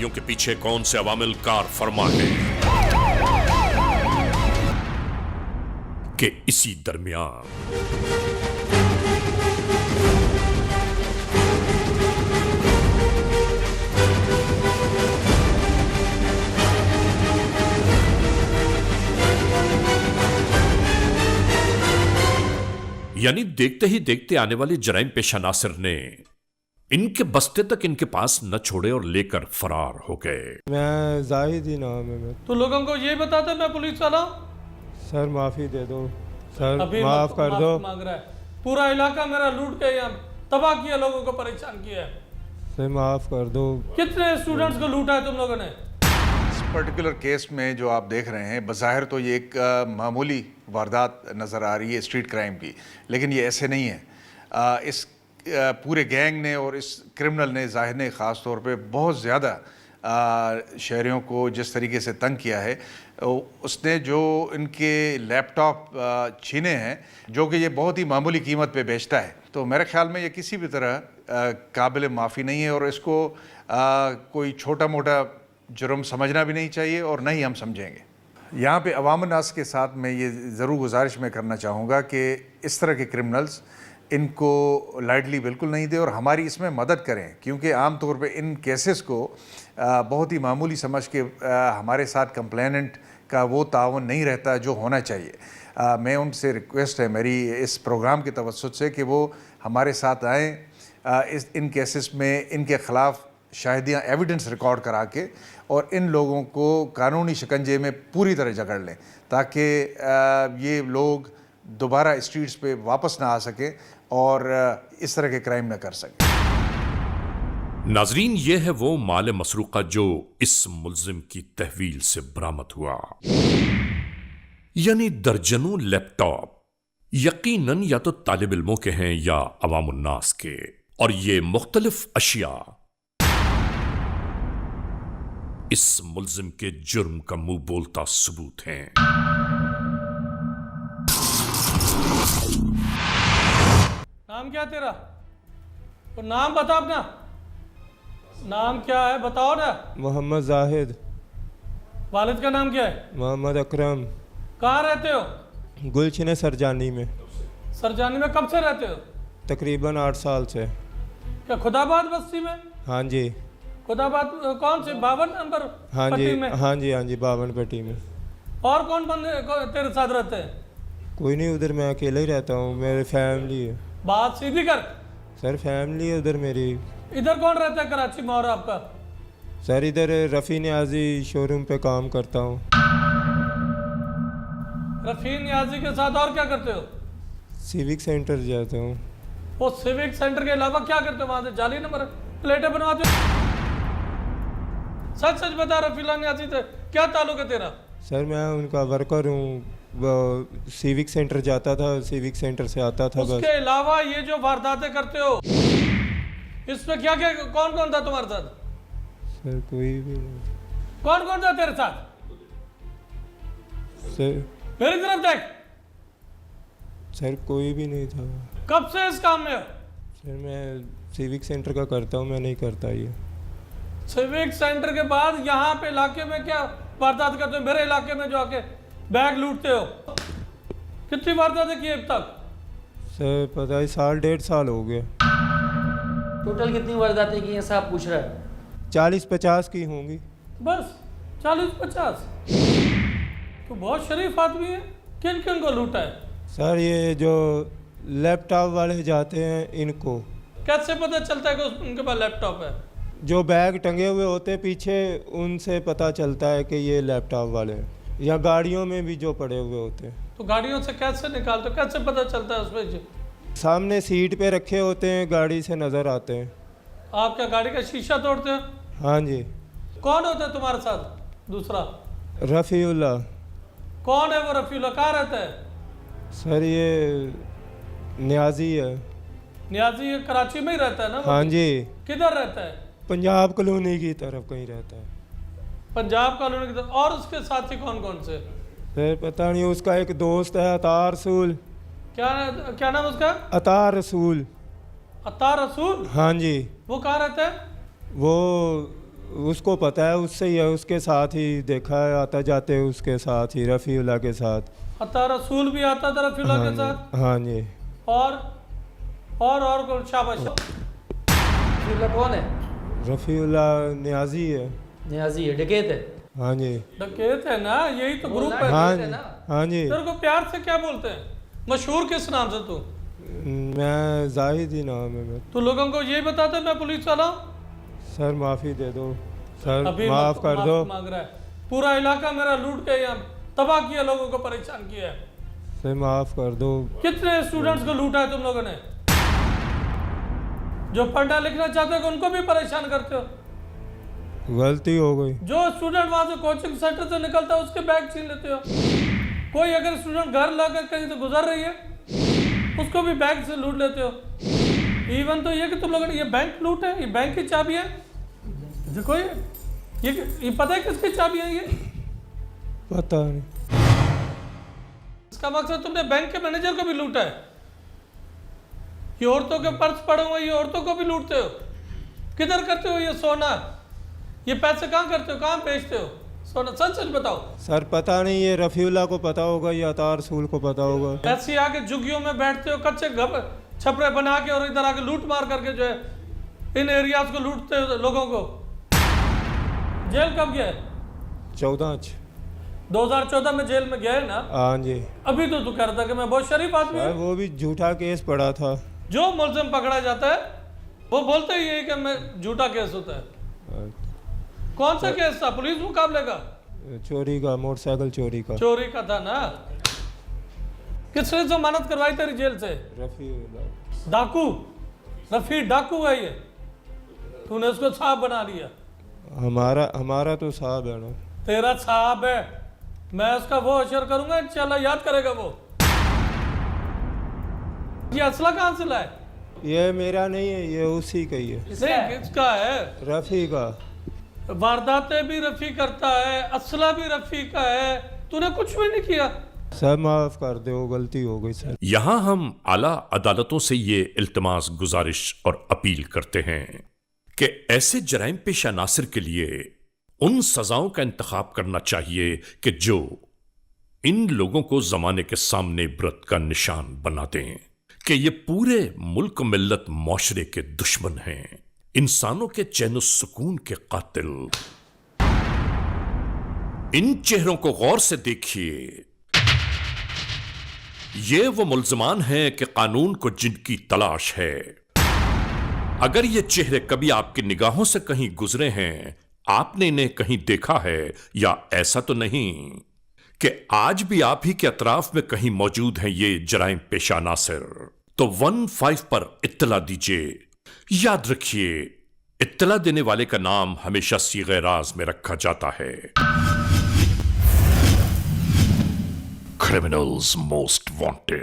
तबाहियों के पीछे कौन से अवामिल कार फरमा है कि इसी दरमियान यानी देखते ही देखते आने वाले जराइम पेशा नासिर ने इनके बस्ते तक इनके पास न छोड़े और लेकर फरार हो गए। मैं जाहिद ही नाम है मेरा। तो लोगों को ये बताते मैं पुलिस वाला हूं? सर माफी दे दो सर, अभी माफ कर दो। मांग रहा है। पूरा इलाका मेरा लूट के यहाँ तबाह किया, लोगों को परेशान किया है। सर माफ कर दो। कितने स्टूडेंट्स को लूटा है तुम लोगों ने? इस पर्टिकुलर केस में जो आप देख रहे हैं, बज़ाहिर तो ये एक मामूली वारदात नज़र आ रही है स्ट्रीट क्राइम की, लेकिन ये ऐसे नहीं है। इस पूरे गैंग ने और इस क्रिमिनल ने, जाहिर ने ख़ास तौर पे बहुत ज़्यादा शहरियों को जिस तरीके से तंग किया है, उसने जो इनके लैपटॉप छीने हैं, जो कि ये बहुत ही मामूली कीमत पे बेचता है, तो मेरे ख्याल में ये किसी भी तरह काबिल माफ़ी नहीं है और इसको कोई छोटा मोटा जुर्म समझना भी नहीं चाहिए और न ही हम समझेंगे। यहाँ पे अवाम नास के साथ मैं ये ज़रूर गुजारिश मैं करना चाहूँगा कि इस तरह के क्रिमिनल्स इनको लाइटली बिल्कुल नहीं दें और हमारी इसमें मदद करें, क्योंकि आम तौर पे इन केसेस को बहुत ही मामूली समझ के हमारे साथ कंप्लेनेंट का वो ताउन नहीं रहता जो होना चाहिए। मैं उनसे रिक्वेस्ट है मेरी इस प्रोग्राम के तवस्सुत से कि वो हमारे साथ आएँ, इन केसेस में इनके ख़िलाफ़ शाहिदियाँ एविडेंस रिकॉर्ड करा के और इन लोगों को कानूनी शिकंजे में पूरी तरह जकड़ लें, ताकि ये लोग दोबारा स्ट्रीट्स पे वापस ना आ सके और इस तरह के क्राइम ना कर सके। नाजरीन, ये है वो माल मसरूका जो इस मुल्जिम की तहवील से बरामद हुआ, यानी दर्जनों लैपटॉप, यकीनन या तो तालिब इल्मों के हैं या अवामुन्नास के, और ये मुख्तलिफ अशिया इस मुल्जिम के जुर्म का मुंह बोलता सबूत हैं। नाम क्या तेरा? तो नाम बता अपना, नाम क्या है बताओ ना। मोहम्मद जाहिद। वालिद का नाम क्या है? मोहम्मद अकरम। कहाँ रहते हो? गुलशन सरजानी में। सरजानी में कब से रहते हो? तकरीबन 8 साल से। क्या खुदाबाद बस्ती में? हाँ जी। खुदाबाद कौन से 52 नंबर हाँ जी, पट्टी में? हाँ जी, हाँ जी, 52 पट्टी में। और कौन बंदे तेरे साथ रहते हैं? कोई नहीं, उधर मैं अकेला ही रहता हूँ, मेरी फैमिली है। बात सीधी कर। सर फैमिली है उधर मेरी। इधर कौन रहता है कराची में और आपका? सर इधर रफ़ी न्याजी शोरूम पे काम करता हूँ। रफ़ी न्याजी के साथ और क्या करते हो? सिविक सेंटर जाता हूँ। वो सिविक सेंटर के अलावा क्या करते हो वहाँ से? जाली नंबर प्लेटें बनवाते हो? सच सच बता, रफ़ीला न्याजी से क्या ताल्लुक है तेरा? सर मैं उनका वर्कर हूँ, सिविक सेंटर जाता था, सिविक सेंटर से आता था। उसके अलावा ये जो वारदातें करते हो, इसमें क्या क्या कौन कौन था तुम्हारे साथ? सर कोई भी नहीं। कौन कौन था तेरे साथ? सर मेरी तरफ देख। सर कोई भी नहीं था। कब से इस काम में हो? सर मैं सिविक सेंटर का करता हूँ, मैं नहीं करता ये। सिविक सेंटर के बाद यहाँ पे इलाके में क्या वारदात करते हो? मेरे इलाके में जो आके बैग लूटते हो, कितनी वारदातें की अब तक? सर पता है 1.5 साल हो गए। टोटल कितनी वारदातें की हैं साहब पूछ रहा है? 40-50 की होंगी। बस 40-50? तो बहुत शरीफ आदमी है। किन किन को लूटा है? सर ये जो लैपटॉप वाले जाते हैं इनको। कैसे पता चलता है कि उनके पास लैपटॉप है? जो बैग टंगे हुए होते हैं पीछे, उनसे पता चलता है कि ये लैपटॉप वाले हैं, या गाड़ियों में भी जो पड़े हुए होते हैं। तो गाड़ियों से कैसे निकालते हो? कैसे पता चलता है उसमें? सामने सीट पे रखे होते हैं, गाड़ी से नज़र आते हैं। आप क्या गाड़ी का शीशा तोड़ते हो? हाँ जी। कौन होता है तुम्हारे साथ दूसरा? रफ़ीउल्लाह। कौन है वो रफ़ीउल्लाह? कहाँ रहता है? सर ये न्याजी है। न्याजी ये कराची में ही रहता है ना? हाँ जी। किधर रहता है? पंजाब कॉलोनी की तरफ कहीं रहता है। पंजाब कॉलोनी की तरफ। और उसके साथी कौन कौन से? फिर पता नहीं, उसका एक दोस्त है अतार रसूल। क्या नाम उसका? अतार रसूल। अतार रसूल? हाँ जी। वो कहाँ रहता है? वो उसको पता है, उससे ही है, उसके साथ ही देखा है, आता जाते उसके साथ ही, रफ़ीउल्लाह के साथ। अता रसूल भी आता था रफीउल्लाह के साथ। हाँ जी। और कौन? शाबाश। रफीउल्लाह कौन है? रफ़ीउल्लाह न्याजी है। न्याजी है, डकैत है। हाँ जी। डकैत है ना, यही तो ग्रुप है। हाँ है जी। ना? हाँ जी। तेरे को प्यार से क्या बोलते हैं? मशहूर किस नाम से तू? मैं जाहिद ही नाम है। मैं तू लोगों को यही बताता है मैं पुलिस वाला हूँ? सर माफ़ी दे दो सर, अभी माफ़ कर दो। मांग रहा है। पूरा इलाका मेरा लूट के यहाँ तबाह किया, लोगों को परेशान किया है। सर माफ़ कर दो। कितने स्टूडेंट्स को लूटा है तुम लोगों ने? जो पढ़ना लिखना चाहते हो उनको भी परेशान करते हो। गलती हो गई। जो स्टूडेंट वहां से कोचिंग सेंटर से निकलता है उसके बैग छीन लेते हो। कोई अगर स्टूडेंट घर लाकर कहीं से गुजर रही है उसको भी बैग से लूट लेते हो। इवन तो ये कि तुम लोगों ने ये बैंक लूट है, ये बैंक की चाबी है। देखो ये पता है किसकी चाबी है? ये पता नहीं। इसका मकसद तुमने बैंक के मैनेजर को भी लूटा है। ये औरतों के पर्स पड़े हुए, ये औरतों को भी लूटते हो। किधर करते हो ये सोना? ये पैसे कहाँ करते हो, कहाँ बेचते हो सोना? सच सच बताओ। सर पता नहीं, ये रफ़ीउल्लाह को पता होगा या अतार रसूल को पता होगा। ऐसे आके झुग्गियों में बैठते हो, कच्चे छपरे बना के, और इधर आके लूट मार करके जो है इन एरियाज को लूटते हो लोगों को। जेल कब गया है? 2014 में जेल में गया है ना? हाँ जी। अभी तो तू कह रहा था कि मैं बहुत शरीफ आदमी सर हूँ। वो भी झूठा केस पड़ा था। जो मुलजिम पकड़ा जाता है वो बोलते ही है कि मैं झूठा केस होता है। कौन सा केस था? पुलिस मुकाबले का? चोरी का, मोटरसाइकिल चोरी का। चोरी का था ना? किसने जमानत करवाई तेरी जेल से? रफ़ीउल्लाह। डाकू, रफी डाकू है ये। तूने उसको साहब बना लिया। हमारा तो साहब है ना। तेरा साहब है, मैं उसका वो अशर करूंगा, इंशाल्लाह याद करेगा वो। ये असला कहाँ से लाए? ये मेरा नहीं है, ये उसी का ही है। नहीं, किसका है? रफ़ी का। वारदातें भी रफी करता है, असला भी रफी का है। तूने कुछ भी नहीं किया। सर माफ़ कर दो, गलती हो गई सर। यहां हम आला अदालतों से ये इल्तमास, गुजारिश और अपील करते हैं कि ऐसे जराइम पेशा नासिर के लिए उन सजाओं का इंतखाब करना चाहिए कि जो इन लोगों को जमाने के सामने इबरत का निशान बना दें कि ये पूरे मुल्क मिल्लत मुआशरे के दुश्मन हैं, इंसानों के चैन सुकून के कातिल। इन चेहरों को गौर से देखिए। ये वो मुल्जमान हैं कि कानून को जिनकी तलाश है। अगर ये चेहरे कभी आपकी निगाहों से कहीं गुजरे हैं, आपने इन्हें कहीं देखा है, या ऐसा तो नहीं कि आज भी आप ही के अतराफ में कहीं मौजूद हैं ये जराइम पेशा नासिर, तो 15 पर इत्तला दीजिए। याद रखिए, इत्तला देने वाले का नाम हमेशा सीगे राज में रखा जाता है। Criminals most wanted.